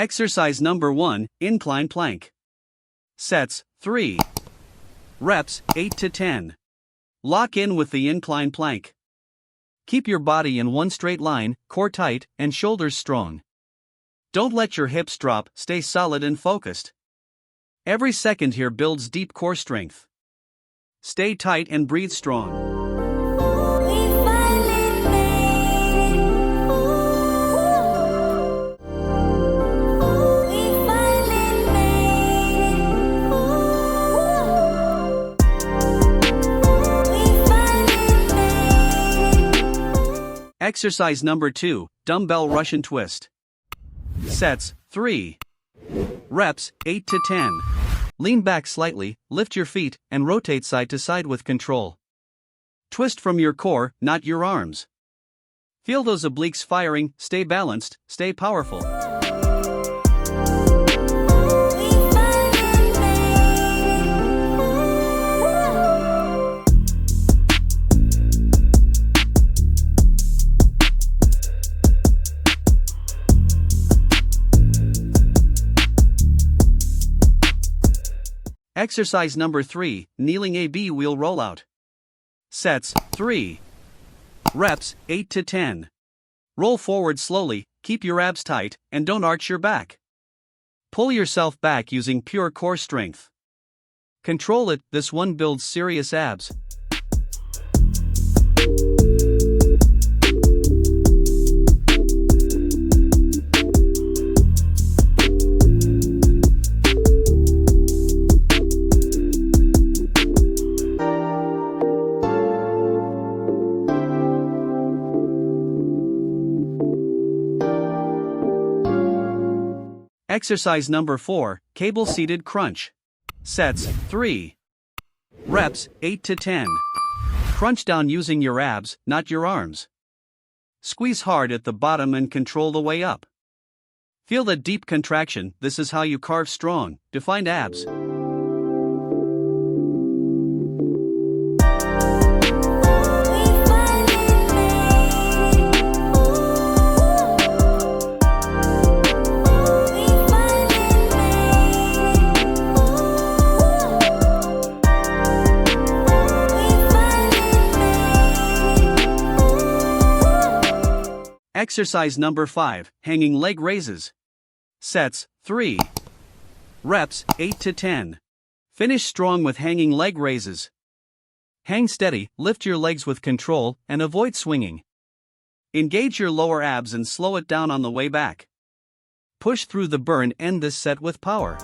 Exercise number 1, incline plank. Sets, 3. Reps, 8 to 10. Lock in with the incline plank. Keep your body in one straight line, core tight, and shoulders strong. Don't let your hips drop, stay solid and focused. Every second here builds deep core strength. Stay tight and breathe strong. Exercise number 2, dumbbell Russian twist. Sets, 3. Reps, 8 to 10. Lean back slightly, lift your feet, and rotate side to side with control. Twist from your core, not your arms. Feel those obliques firing, stay balanced, stay powerful. Exercise number 3, kneeling AB wheel rollout. Sets, 3. Reps, 8 to 10. Roll forward slowly, keep your abs tight, and don't arch your back. Pull yourself back using pure core strength. Control it, this one builds serious abs. Exercise number 4, cable-seated crunch. Sets, 3. Reps, 8 to 10. Crunch down using your abs, not your arms. Squeeze hard at the bottom and control the way up. Feel the deep contraction, this is how you carve strong, defined abs. Exercise number 5, hanging leg raises. Sets, 3. Reps, 8 to 10. Finish strong with hanging leg raises. Hang steady, lift your legs with control, and avoid swinging. Engage your lower abs and slow it down on the way back. Push through the burn, end this set with power.